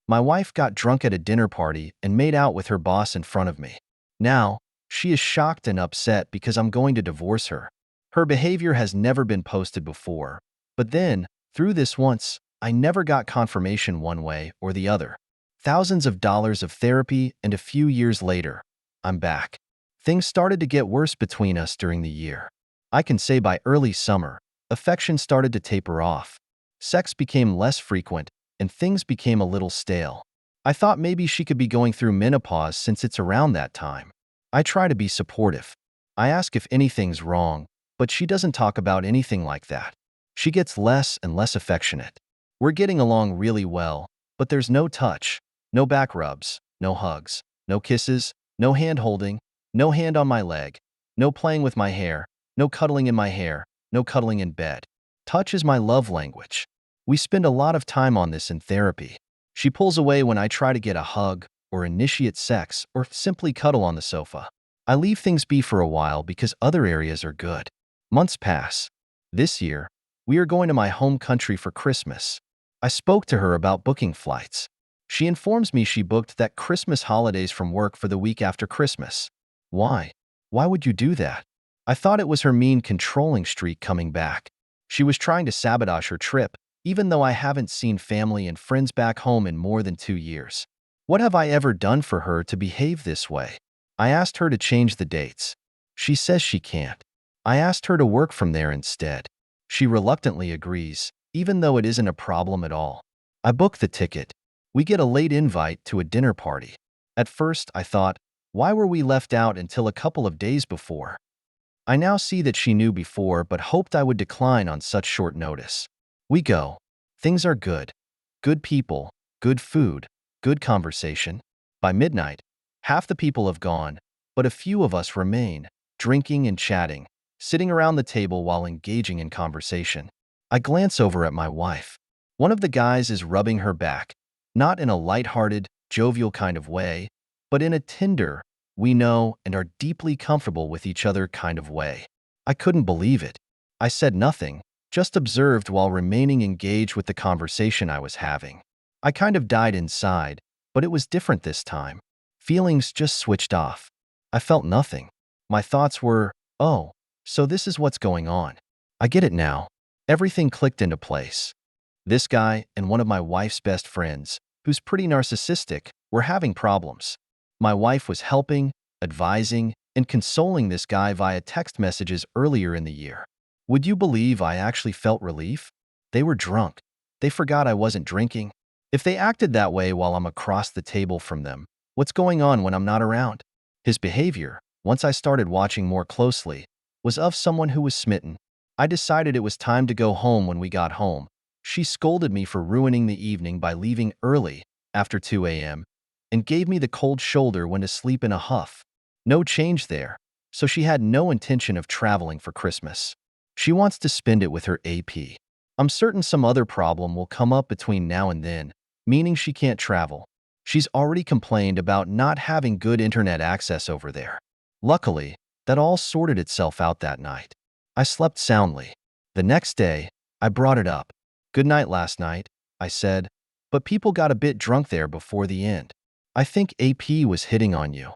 My wife got drunk at a dinner party and made out with her boss in front of me. Now, she is shocked and upset because I'm going to divorce her. Her behavior has never been posted before, but then, through this once, I never got confirmation one way or the other. Thousands of dollars of therapy, and a few years later, I'm back. Things started to get worse between us during the year. I can say by early summer, affection started to taper off. Sex became less frequent, and things became a little stale. I thought maybe she could be going through menopause since it's around that time. I try to be supportive. I ask if anything's wrong, but she doesn't talk about anything like that. She gets less and less affectionate. We're getting along really well, but there's no touch, no back rubs, no hugs, no kisses, no hand holding, no hand on my leg, no playing with my hair, no cuddling in my hair, no cuddling in bed. Touch is my love language. We spend a lot of time on this in therapy. She pulls away when I try to get a hug, or initiate sex, or simply cuddle on the sofa. I leave things be for a while because other areas are good. Months pass. This year, we are going to my home country for Christmas. I spoke to her about booking flights. She informs me she booked that Christmas holidays from work for the week after Christmas. Why? Why would you do that? I thought it was her mean, controlling streak coming back. She was trying to sabotage her trip, even though I haven't seen family and friends back home in more than 2 years. What have I ever done for her to behave this way? I asked her to change the dates. She says she can't. I asked her to work from there instead. She reluctantly agrees, even though it isn't a problem at all. I book the ticket. We get a late invite to a dinner party. At first, I thought, why were we left out until a couple of days before? I now see that she knew before but hoped I would decline on such short notice. We go. Things are good. Good people, good food, good conversation. By midnight, half the people have gone, but a few of us remain, drinking and chatting, sitting around the table while engaging in conversation. I glance over at my wife. One of the guys is rubbing her back, not in a lighthearted, jovial kind of way, but in a tender, we know and are deeply comfortable with each other kind of way. I couldn't believe it. I said nothing, just observed while remaining engaged with the conversation I was having. I kind of died inside, but it was different this time. Feelings just switched off. I felt nothing. My thoughts were, oh, so this is what's going on. I get it now. Everything clicked into place. This guy and one of my wife's best friends, who's pretty narcissistic, were having problems. My wife was helping, advising, and consoling this guy via text messages earlier in the year. Would you believe I actually felt relief? They were drunk. They forgot I wasn't drinking. If they acted that way while I'm across the table from them, what's going on when I'm not around? His behavior, once I started watching more closely, was of someone who was smitten. I decided it was time to go home when we got home. She scolded me for ruining the evening by leaving early, after 2 a.m., and gave me the cold shoulder when to sleep in a huff. No change there, so she had no intention of traveling for Christmas. She wants to spend it with her AP. I'm certain some other problem will come up between now and then, meaning she can't travel. She's already complained about not having good internet access over there. Luckily, that all sorted itself out that night. I slept soundly. The next day, I brought it up. Good night last night, I said, but people got a bit drunk there before the end. I think AP was hitting on you.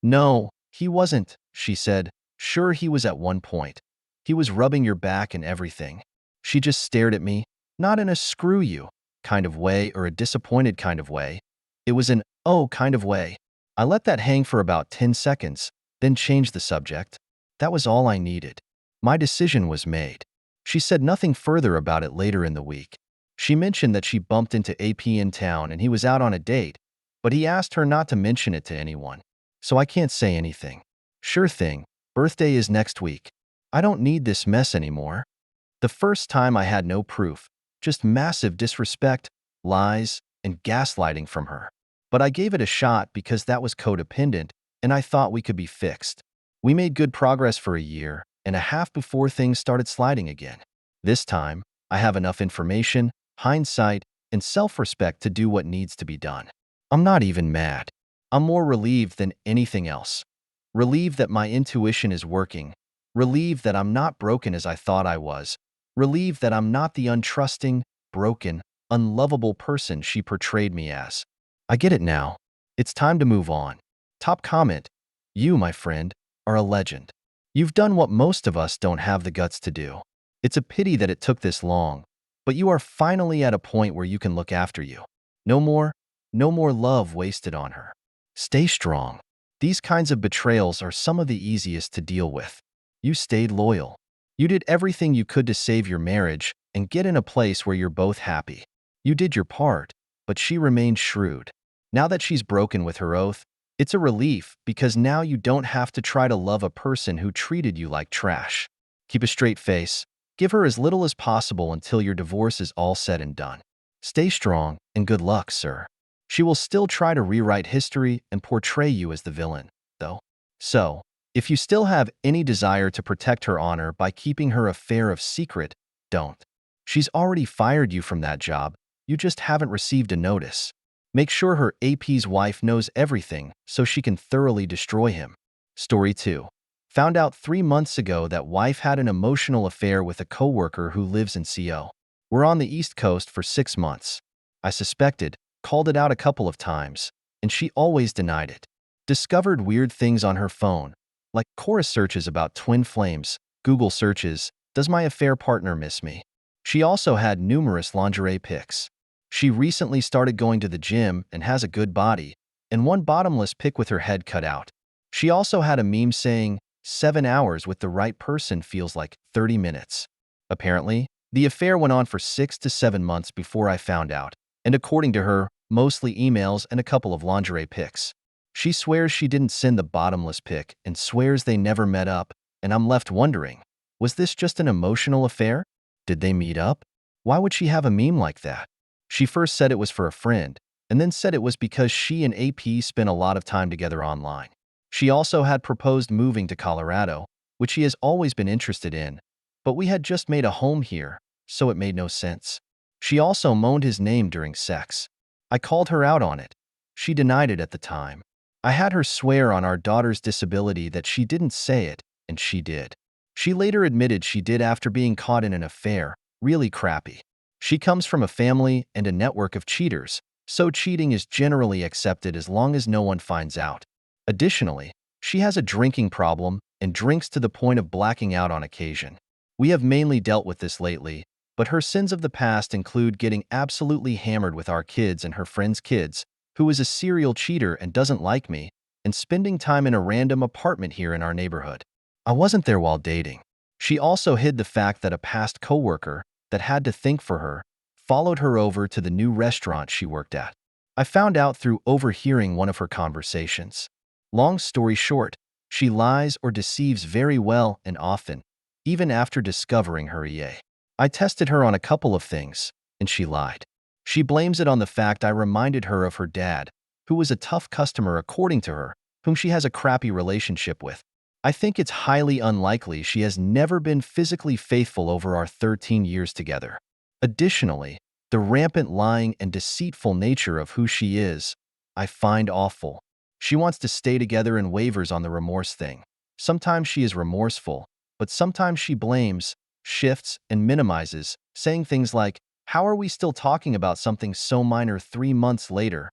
No, he wasn't, she said. Sure, he was at one point. He was rubbing your back and everything. She just stared at me, not in a screw you kind of way or a disappointed kind of way. It was an oh kind of way. I let that hang for about 10 seconds, then changed the subject. That was all I needed. My decision was made. She said nothing further about it later in the week. She mentioned that she bumped into AP in town and he was out on a date, but he asked her not to mention it to anyone. So I can't say anything. Sure thing, birthday is next week. I don't need this mess anymore. The first time I had no proof, just massive disrespect, lies, and gaslighting from her. But I gave it a shot because that was codependent, and I thought we could be fixed. We made good progress for a year and a half before things started sliding again. This time, I have enough information, hindsight, and self-respect to do what needs to be done. I'm not even mad. I'm more relieved than anything else. Relieved that my intuition is working. Relieved that I'm not broken as I thought I was. Relieved that I'm not the untrusting, broken, unlovable person she portrayed me as. I get it now. It's time to move on. Top comment. You, my friend, are a legend. You've done what most of us don't have the guts to do. It's a pity that it took this long, but you are finally at a point where you can look after you. No more, no more love wasted on her. Stay strong. These kinds of betrayals are some of the easiest to deal with. You stayed loyal. You did everything you could to save your marriage and get in a place where you're both happy. You did your part, but she remained shrewd. Now that she's broken with her oath, it's a relief because now you don't have to try to love a person who treated you like trash. Keep a straight face. Give her as little as possible until your divorce is all said and done. Stay strong and good luck, sir. She will still try to rewrite history and portray you as the villain, though. So, if you still have any desire to protect her honor by keeping her affair a secret, don't. She's already fired you from that job. You just haven't received a notice. Make sure her AP's wife knows everything so she can thoroughly destroy him. Story 2. Found out 3 months ago that wife had an emotional affair with a coworker who lives in CO. We're on the East Coast for 6 months. I suspected, called it out a couple of times, and she always denied it. Discovered weird things on her phone, like chorus searches about twin flames, Google searches, does my affair partner miss me? She also had numerous lingerie pics. She recently started going to the gym and has a good body, and one bottomless pic with her head cut out. She also had a meme saying, 7 hours with the right person feels like 30 minutes. Apparently, the affair went on for 6 to 7 months before I found out, and according to her, mostly emails and a couple of lingerie pics. She swears she didn't send the bottomless pic and swears they never met up, and I'm left wondering, was this just an emotional affair? Did they meet up? Why would she have a meme like that? She first said it was for a friend, and then said it was because she and AP spent a lot of time together online. She also had proposed moving to Colorado, which he has always been interested in, but we had just made a home here, so it made no sense. She also moaned his name during sex. I called her out on it. She denied it at the time. I had her swear on our daughter's disability that she didn't say it, and she did. She later admitted she did after being caught in an affair, really crappy. She comes from a family and a network of cheaters, so cheating is generally accepted as long as no one finds out. Additionally, she has a drinking problem and drinks to the point of blacking out on occasion. We have mainly dealt with this lately, but her sins of the past include getting absolutely hammered with our kids and her friend's kids, who is a serial cheater and doesn't like me, and spending time in a random apartment here in our neighborhood. I wasn't there while dating. She also hid the fact that a past coworker that had to think for her followed her over to the new restaurant she worked at. I found out through overhearing one of her conversations. Long story short, she lies or deceives very well and often, even after discovering her EA. I tested her on a couple of things, and she lied. She blames it on the fact I reminded her of her dad, who was a tough customer according to her, whom she has a crappy relationship with. I think it's highly unlikely she has never been physically faithful over our 13 years together. Additionally, the rampant lying and deceitful nature of who she is, I find awful. She wants to stay together and wavers on the remorse thing. Sometimes she is remorseful, but sometimes she blames, shifts, and minimizes, saying things like, "How are we still talking about something so minor 3 months later?"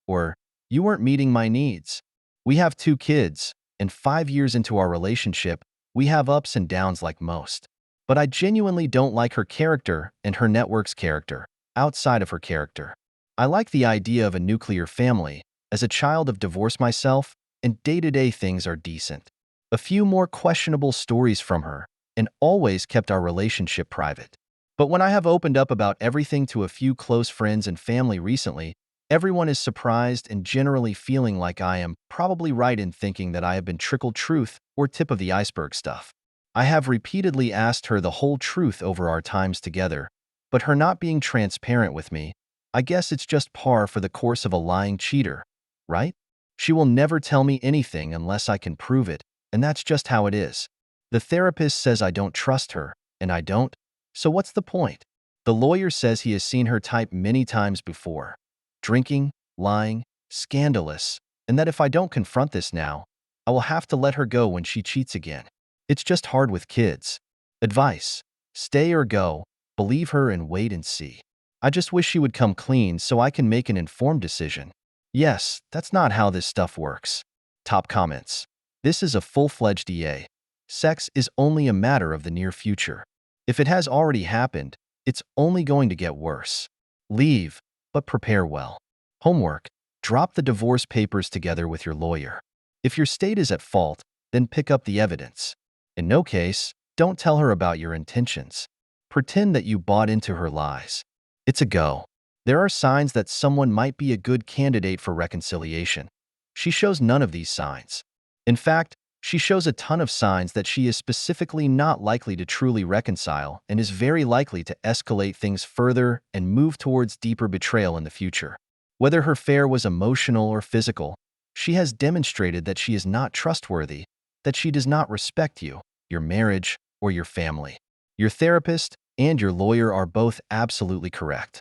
Or, "You weren't meeting my needs." We have 2 kids, and 5 years into our relationship, we have ups and downs like most. But I genuinely don't like her character and her network's character, outside of her character. I like the idea of a nuclear family. As a child of divorce myself, and day-to-day things are decent. A few more questionable stories from her, and always kept our relationship private. But when I have opened up about everything to a few close friends and family recently, everyone is surprised and generally feeling like I am probably right in thinking that I have been trickled truth or tip of the iceberg stuff. I have repeatedly asked her the whole truth over our times together, but her not being transparent with me, I guess it's just par for the course of a lying cheater, right? She will never tell me anything unless I can prove it, and that's just how it is. The therapist says I don't trust her, and I don't, so what's the point? The lawyer says he has seen her type many times before. Drinking, lying, scandalous, and that if I don't confront this now, I will have to let her go when she cheats again. It's just hard with kids. Advice: stay or go, believe her and wait and see. I just wish she would come clean so I can make an informed decision. Yes, that's not how this stuff works. Top comments. This is a full-fledged EA. Sex is only a matter of the near future. If it has already happened, it's only going to get worse. Leave, but prepare well. Homework. Drop the divorce papers together with your lawyer. If your state is at fault, then pick up the evidence. In no case, don't tell her about your intentions. Pretend that you bought into her lies. It's a go. There are signs that someone might be a good candidate for reconciliation. She shows none of these signs. In fact, she shows a ton of signs that she is specifically not likely to truly reconcile and is very likely to escalate things further and move towards deeper betrayal in the future. Whether her fare was emotional or physical, she has demonstrated that she is not trustworthy, that she does not respect you, your marriage, or your family. Your therapist and your lawyer are both absolutely correct.